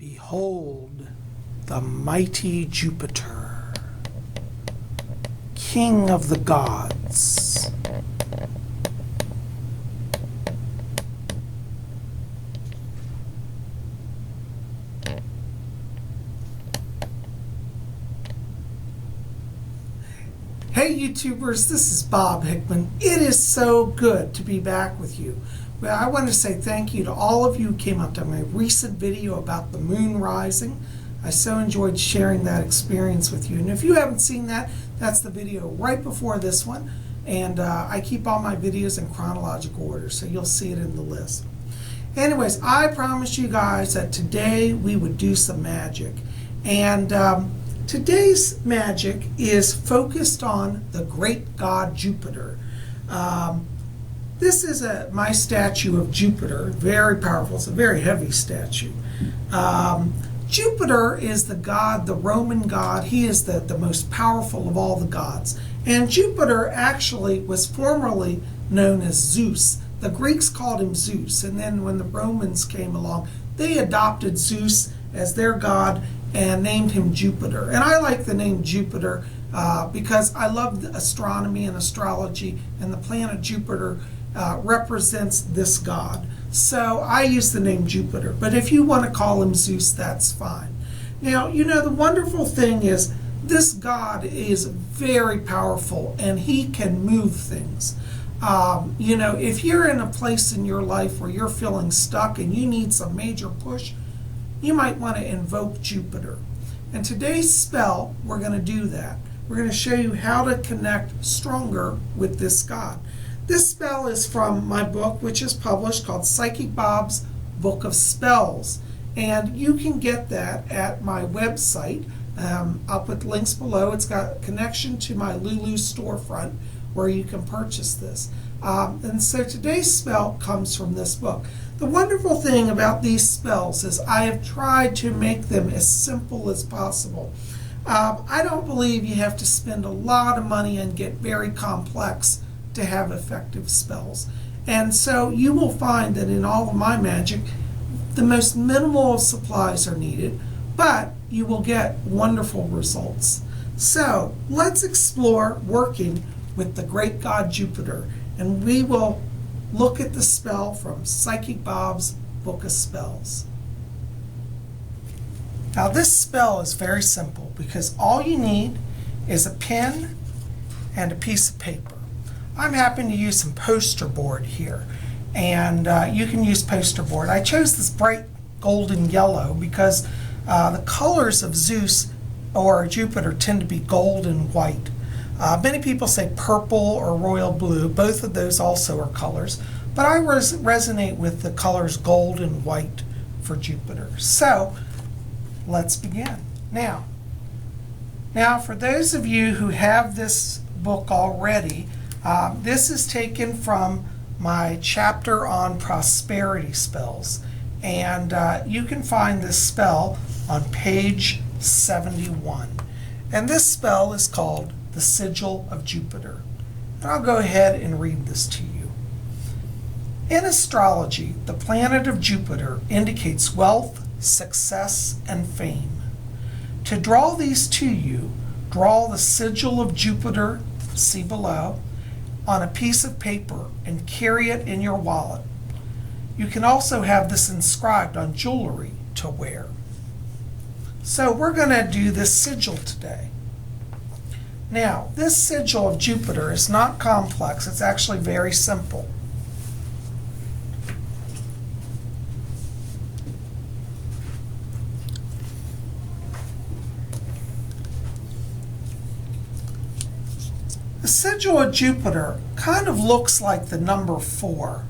Behold the mighty Jupiter, king of the gods. Hey YouTubers, this is Bob Hickman. It is so good to be back with you. Well, I want to say thank you to all of you who came up to my recent video about the moon rising. I so enjoyed sharing that experience with you. And if you haven't seen that, that's the video right before this one. And I keep all my videos in chronological order, so you'll see it in the list. Anyways, I promised you guys that today we would do some magic. And today's magic is focused on the great god Jupiter. This is my statue of Jupiter, very powerful. It's a very heavy statue. Jupiter is the god, the Roman god. He is the most powerful of all the gods. And Jupiter actually was formerly known as Zeus. The Greeks called him Zeus, and then when the Romans came along, they adopted Zeus as their god and named him Jupiter. And I like the name Jupiter because I love astronomy and astrology, and the planet Jupiter represents this god. So I use the name Jupiter, but if you want to call him Zeus, that's fine. Now, you know, the wonderful thing is this god is very powerful and he can move things. You know, if you're in a place in your life where you're feeling stuck and you need some major push, you might want to invoke Jupiter. And today's spell, we're going to do that. We're going to show you how to connect stronger with this god. This spell is from my book, which is published, called Psychic Bob's Book of Spells. And you can get that at my website. I'll put links below. It's got a connection to my Lulu storefront where you can purchase this. And so today's spell comes from this book. The wonderful thing about these spells is I have tried to make them as simple as possible. I don't believe you have to spend a lot of money and get very complex to have effective spells. And so you will find that in all of my magic, the most minimal of supplies are needed, but you will get wonderful results. So let's explore working with the great god Jupiter, and we will look at the spell from Psychic Bob's Book of Spells. Now this spell is very simple because all you need is a pen and a piece of paper. I'm happy to use some poster board here, and you can use poster board. I chose this bright golden yellow because the colors of Zeus or Jupiter tend to be gold and white. Many people say purple or royal blue. Both of those also are colors, but I resonate with the colors gold and white for Jupiter. So let's begin. Now for those of you who have this book already, this is taken from my chapter on prosperity spells, and you can find this spell on page 71. And this spell is called the Sigil of Jupiter. And I'll go ahead and read this to you. In astrology, the planet of Jupiter indicates wealth, success, and fame. To draw these to you, draw the sigil of Jupiter, see below, on a piece of paper and carry it in your wallet. You can also have this inscribed on jewelry to wear. So we're going to do this sigil today. Now, this sigil of Jupiter is not complex. It's actually very simple. The sigil of Jupiter kind of looks like the number 4.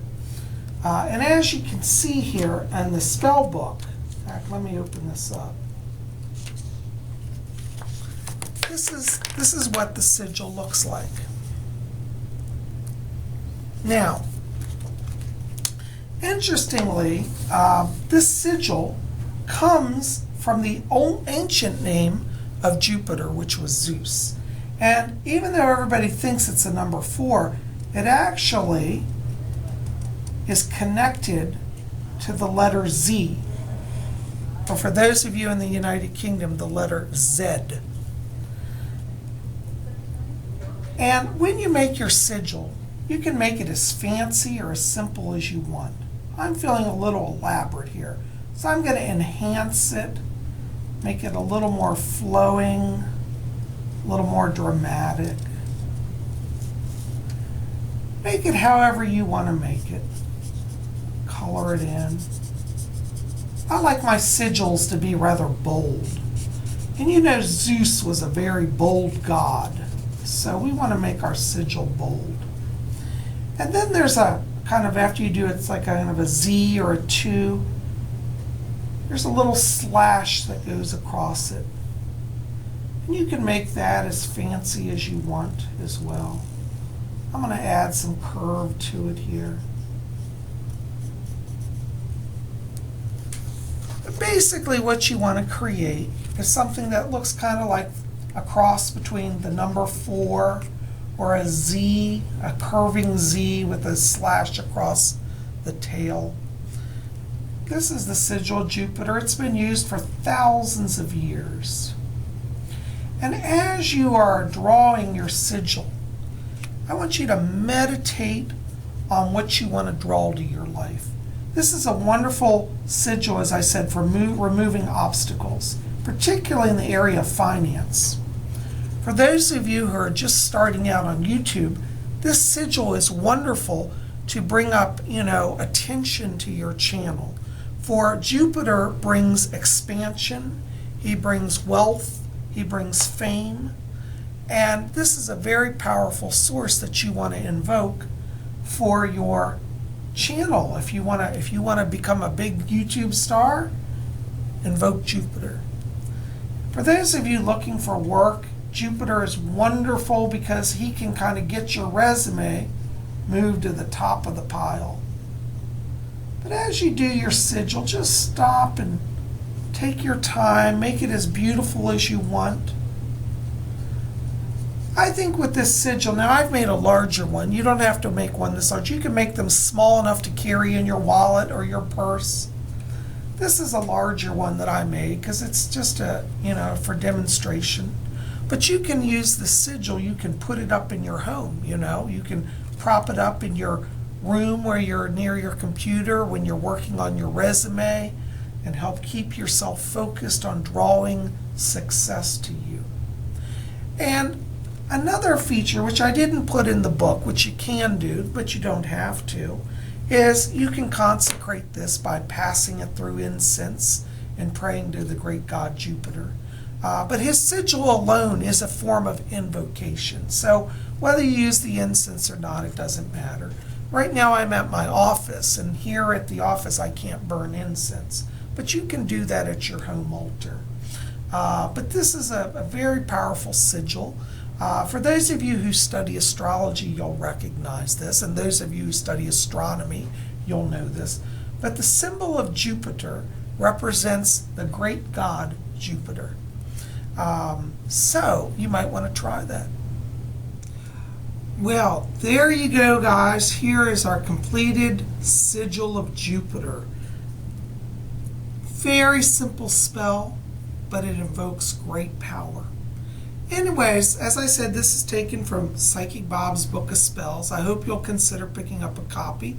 And as you can see here in the spell book, in fact, let me open this up. This is what the sigil looks like. Now, interestingly, this sigil comes from the old ancient name of Jupiter, which was Zeus. And even though everybody thinks it's a number 4, it actually is connected to the letter Z. or for those of you in the United Kingdom, the letter Z. And when you make your sigil, you can make it as fancy or as simple as you want. I'm feeling a little elaborate here, so I'm going to enhance it, make it a little more flowing, a little more dramatic. Make it however you want to make it. Color it in. I like my sigils to be rather bold. And you know Zeus was a very bold god, so we want to make our sigil bold. And then there's a kind of, after you do it, it's like kind of a Z or a 2. There's a little slash that goes across it. And you can make that as fancy as you want as well. I'm going to add some curve to it here. But basically what you want to create is something that looks kind of like a cross between the number 4 or a Z, a curving Z with a slash across the tail. This is the sigil of Jupiter. It's been used for thousands of years. And as you are drawing your sigil, I want you to meditate on what you want to draw to your life. This is a wonderful sigil, as I said, for removing obstacles, particularly in the area of finance. For those of you who are just starting out on YouTube, this sigil is wonderful to bring up, attention to your channel. For Jupiter brings expansion, he brings wealth, he brings fame, and this is a very powerful source that you want to invoke for your channel. If you want to become a big YouTube star, invoke Jupiter. For those of you looking for work, Jupiter is wonderful because he can kind of get your resume moved to the top of the pile. But as you do your sigil, just stop and take your time, make it as beautiful as you want. I think with this sigil, now I've made a larger one. You don't have to make one this large. You can make them small enough to carry in your wallet or your purse. This is a larger one that I made because it's just for demonstration. But you can use the sigil, you can put it up in your home, you can prop it up in your room where you're near your computer when you're working on your resume, and help keep yourself focused on drawing success to you. And another feature, which I didn't put in the book, which you can do, but you don't have to, is you can consecrate this by passing it through incense and praying to the great god Jupiter. But his sigil alone is a form of invocation. So whether you use the incense or not, it doesn't matter. Right now I'm at my office, and here at the office I can't burn incense. But you can do that at your home altar. But this is a very powerful sigil. For those of you who study astrology, you'll recognize this, and those of you who study astronomy, you'll know this. But the symbol of Jupiter represents the great god Jupiter. So you might want to try that. Well, there you go, guys. Here is our completed sigil of Jupiter. Very simple spell, but it invokes great power. Anyways, as I said, this is taken from Psychic Bob's Book of Spells. I hope you'll consider picking up a copy.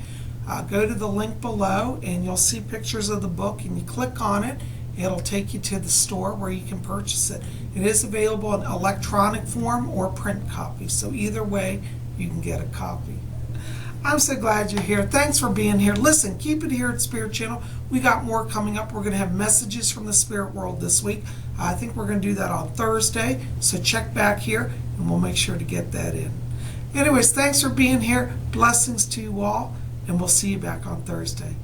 Go to the link below and you'll see pictures of the book, and you click on it. It'll take you to the store where you can purchase it. It is available in electronic form or print copy, so either way you can get a copy. I'm so glad you're here. Thanks for being here. Listen, keep it here at Spirit Channel. We got more coming up. We're going to have messages from the spirit world this week. I think we're going to do that on Thursday, so check back here and we'll make sure to get that in. Anyways, thanks for being here. Blessings to you all, and we'll see you back on Thursday.